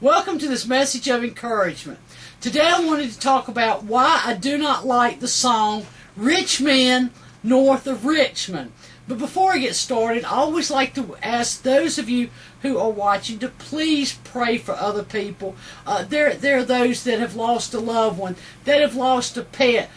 Welcome to this message of encouragement. Today I wanted to talk about why I do not like the song Richmond, North of Richmond. But before I get started, I always like to ask those of you who are watching to please pray for other people. There are those that have lost a loved one, that have lost a pet.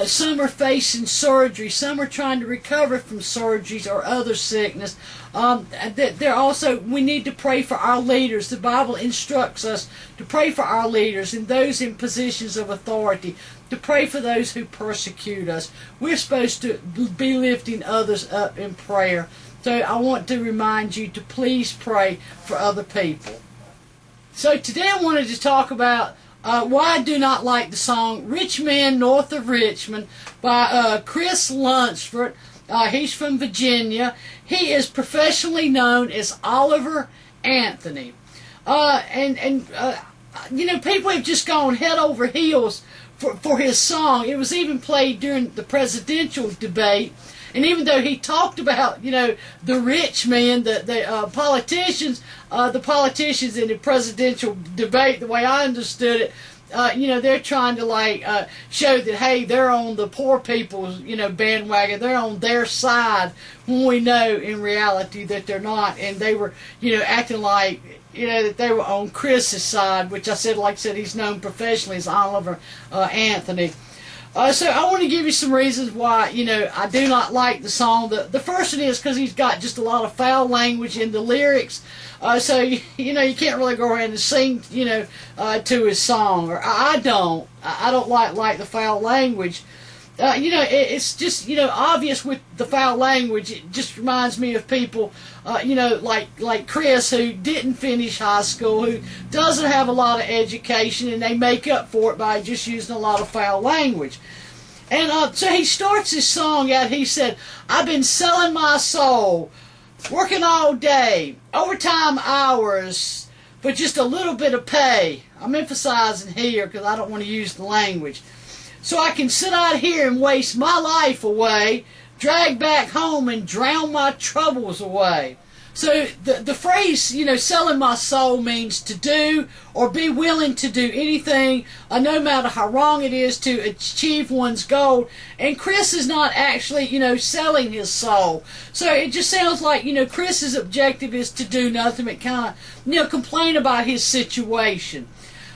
Some are facing surgery. Some are trying to recover from surgeries or other sickness. We need to pray for our leaders. The Bible instructs us to pray for our leaders and those in positions of authority, to pray for those who persecute us. We're supposed to be lifting others up in prayer. So I want to remind you to please pray for other people. So today I wanted to talk about why I do not like the song Richmond, North of Richmond by Chris Lunsford. He's from Virginia. He is professionally known as Oliver Anthony. People have just gone head over heels for his song. It was even played during the presidential debate. And even though he talked about, the rich men, the politicians in the presidential debate, the way I understood it, they're trying to show that, hey, they're on the poor people's, bandwagon. They're on their side, when we know in reality that they're not. And they were, acting like, that they were on Chris's side, which like I said, he's known professionally as Oliver Anthony. So I want to give you some reasons why, I do not like the song. The first one is because he's got just a lot of foul language in the lyrics. So, you can't really go around and sing, to his song. Or I don't like the foul language. It's just, obvious with the foul language. It just reminds me of people, like Chris, who didn't finish high school, who doesn't have a lot of education, and they make up for it by just using a lot of foul language. And so he starts his song out, he said, I've been selling my soul, working all day, overtime hours, for just a little bit of pay. I'm emphasizing here because I don't want to use the language. So I can sit out here and waste my life away, drag back home and drown my troubles away. So the phrase, selling my soul means to do or be willing to do anything, no matter how wrong it is, to achieve one's goal. And Chris is not actually, selling his soul. So it just sounds like, Chris's objective is to do nothing but kind of, complain about his situation.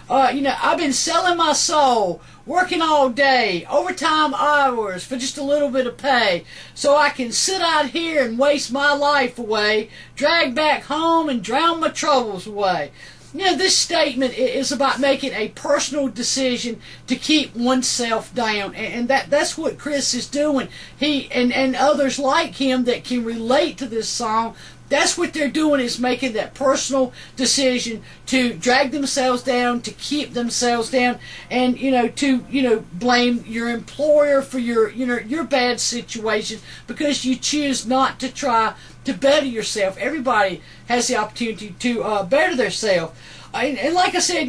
I've been selling my soul, working all day, overtime hours for just a little bit of pay, so I can sit out here and waste my life away, drag back home and drown my troubles away. This statement is about making a personal decision to keep oneself down, and that's what Chris is doing. He and others like him that can relate to this song, that's what they're doing, is making that personal decision to drag themselves down, to keep themselves down, and to blame your employer for your bad situation because you choose not to try to better yourself. Everybody has the opportunity to better themselves. And like I said,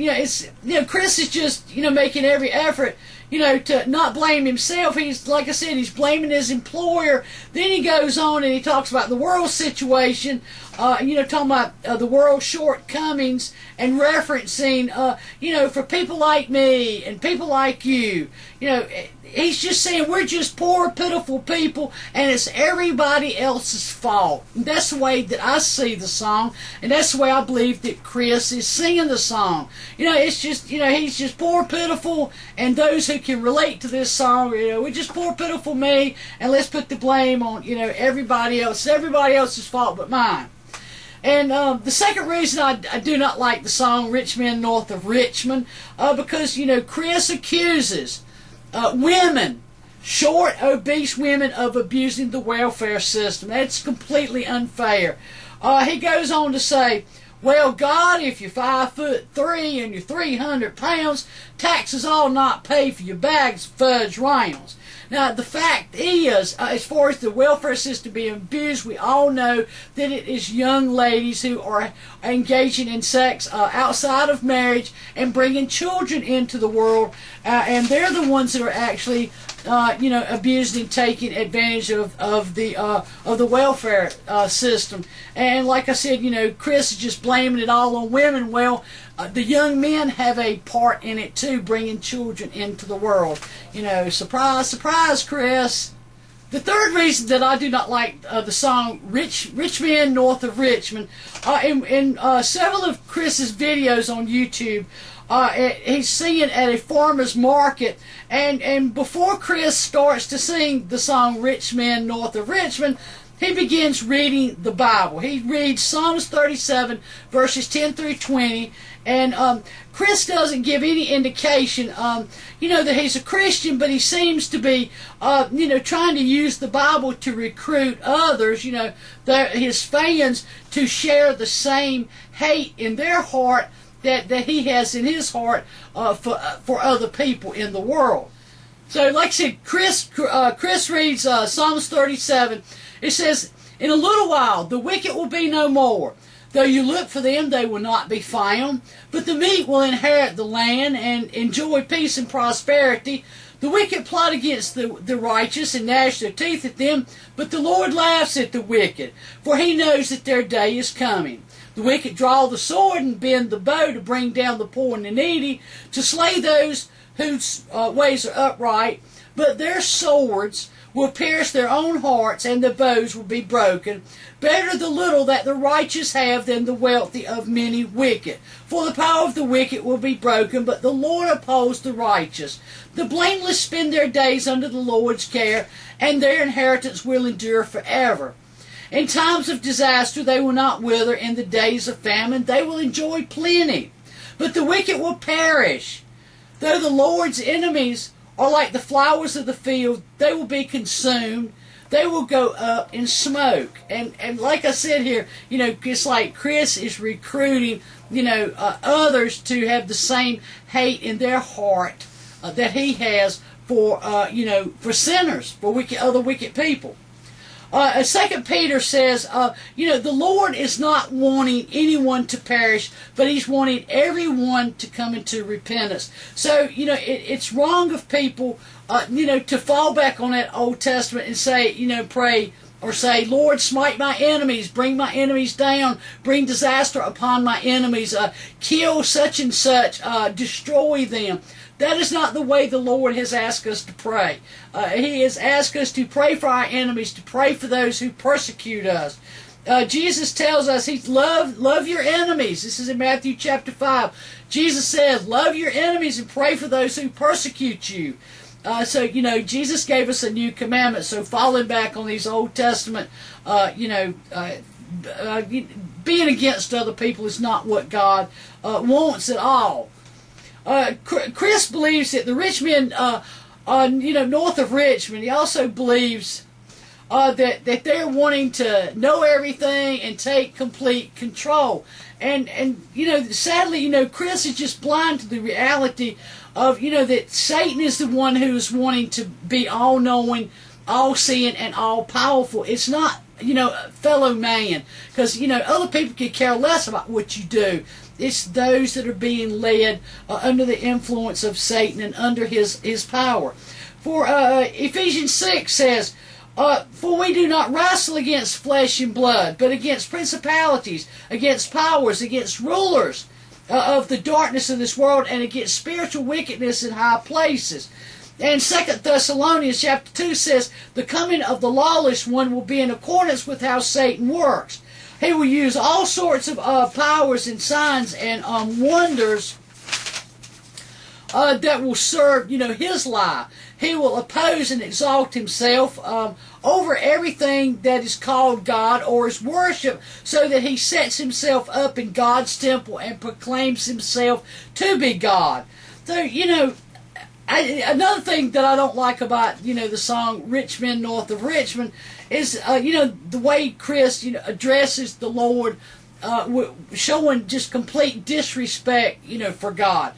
Chris is just making every effort to not blame himself. He's, like I said, he's blaming his employer. Then he goes on and he talks about the world situation, talking about the world's shortcomings and referencing, for people like me and people like you. He's just saying we're just poor, pitiful people, and it's everybody else's fault. And that's the way that I see the song, and that's the way I believe that Chris is singing the song. It's just, he's just poor, pitiful, and those who can relate to this song, we're just poor, pitiful me, and let's put the blame on, everybody else. It's everybody else's fault but mine. And the second reason I do not like the song Richmond, North of Richmond, because, Chris accuses women, short, obese women, of abusing the welfare system. That's completely unfair. He goes on to say, well, God, if you're 5'3" and you're 300 pounds, taxes all not pay for your bags of fudge Reynolds. Now, the fact is, as far as the welfare system being abused, we all know that it is young ladies who are engaging in sex outside of marriage and bringing children into the world, and they're the ones that are actually abusing and taking advantage of the welfare system. And like I said, Chris is just blaming it all on women. Well, the young men have a part in it too, bringing children into the world. Surprise, surprise, Chris. The third reason that I do not like the song Richmond, North of Richmond, in several of Chris's videos on YouTube, he's singing at a farmer's market, and before Chris starts to sing the song Richmond, North of Richmond, he begins reading the Bible. He reads Psalms 37, verses 10 through 20, and Chris doesn't give any indication, that he's a Christian, but he seems to be, trying to use the Bible to recruit others, his fans, to share the same hate in their heart that he has in his heart for other people in the world. So, like I said, Chris reads Psalms 37. It says, "In a little while the wicked will be no more. Though you look for them, they will not be found. But the meek will inherit the land and enjoy peace and prosperity. The wicked plot against the righteous and gnash their teeth at them, but the Lord laughs at the wicked, for he knows that their day is coming. The wicked draw the sword and bend the bow to bring down the poor and the needy, to slay those whose ways are upright, but their swords will pierce their own hearts, and the bows will be broken. Better the little that the righteous have than the wealthy of many wicked. For the power of the wicked will be broken, but the Lord upholds the righteous. The blameless spend their days under the Lord's care, and their inheritance will endure forever. In times of disaster they will not wither. In the days of famine they will enjoy plenty. But the wicked will perish. Though the Lord's enemies are like the flowers of the field, they will be consumed. They will go up in smoke." And like I said here, it's like Chris is recruiting, others to have the same hate in their heart that he has for sinners, for other wicked people. 2 Peter says, the Lord is not wanting anyone to perish, but he's wanting everyone to come into repentance. So, it's wrong of people, to fall back on that Old Testament and say, pray, or say, "Lord, smite my enemies, bring my enemies down, bring disaster upon my enemies, kill such and such, destroy them." That is not the way the Lord has asked us to pray. He has asked us to pray for our enemies, to pray for those who persecute us. Jesus tells us, love your enemies. This is in Matthew chapter 5. Jesus says, love your enemies and pray for those who persecute you. So, Jesus gave us a new commandment. So falling back on these Old Testament, being against other people is not what God wants at all. Chris believes that the Richmond, north of Richmond, he also believes that they're wanting to know everything and take complete control. And sadly, Chris is just blind to the reality of, that Satan is the one who's wanting to be all-knowing, all-seeing, and all-powerful. It's not, fellow man, because, other people could care less about what you do. It's those that are being led under the influence of Satan and under his power. For Ephesians 6 says, "For we do not wrestle against flesh and blood, but against principalities, against powers, against rulers of the darkness of this world, and against spiritual wickedness in high places." And 2 Thessalonians chapter 2 says, "The coming of the lawless one will be in accordance with how Satan works. He will use all sorts of powers and signs and wonders that will serve, his lie. He will oppose and exalt himself over everything that is called God or is worship, so that he sets himself up in God's temple and proclaims himself to be God." So, another thing that I don't like about, the song Richmond, North of Richmond, is, the way Chris, addresses the Lord, showing just complete disrespect, for God.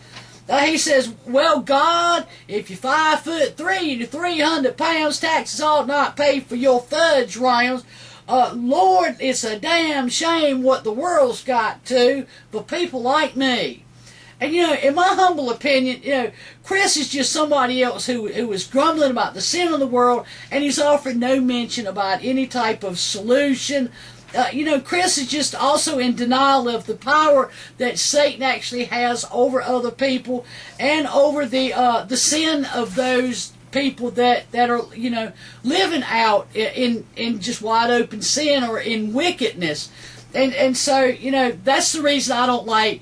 He says, "Well, God, if you're 5'3" and you're 300 pounds, taxes ought not pay for your fudge rounds. Lord, it's a damn shame what the world's got to for people like me. And, in my humble opinion, Chris is just somebody else who is grumbling about the sin of the world, and he's offered no mention about any type of solution. Chris is just also in denial of the power that Satan actually has over other people and over the sin of those people that are, living out in just wide open sin or in wickedness. And so, that's the reason I don't like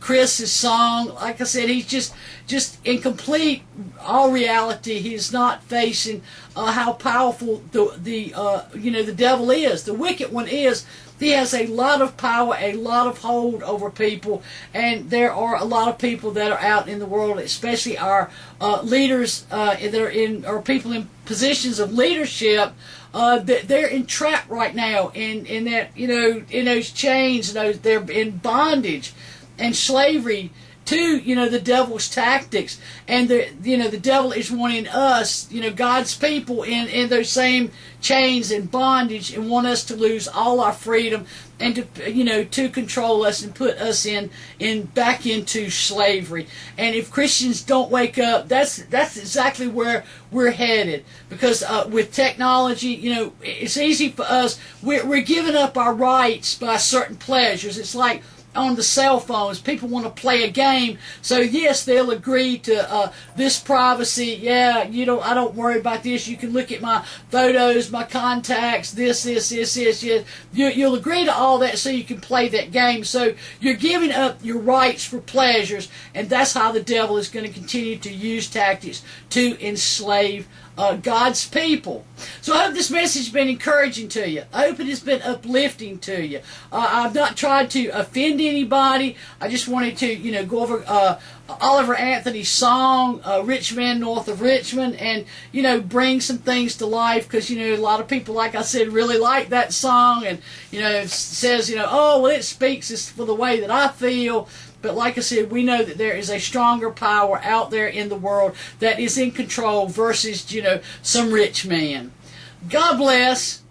Chris's song. Like I said, he's just in complete all reality. He's not facing how powerful the devil is. The wicked one is. He has a lot of power, a lot of hold over people, and there are a lot of people that are out in the world, especially our leaders that are or people in positions of leadership. They're entrapped right now in that, in those chains, they're in bondage and slavery to, the devil's tactics. And the devil is wanting us, God's people in those same chains and bondage, and want us to lose all our freedom and to control us and put us back into slavery. And if Christians don't wake up, that's exactly where we're headed. Because with technology, it's easy for us. We're giving up our rights by certain pleasures. It's like on the cell phones, people want to play a game, so yes, they'll agree to this privacy. Yeah, I don't worry about this. You can look at my photos, my contacts, this. Yeah. You'll agree to all that so you can play that game. So you're giving up your rights for pleasures, and that's how the devil is going to continue to use tactics to enslave God's people. So I hope this message has been encouraging to you. I hope it has been uplifting to you. I've not tried to offend anybody. I just wanted to, go over Oliver Anthony's song, Richmond, north of Richmond, and, bring some things to life, because, a lot of people, like I said, really like that song, and, it says, oh, well, it speaks for the way that I feel. But like I said, we know that there is a stronger power out there in the world that is in control versus, some rich man. God bless.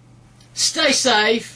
Stay safe.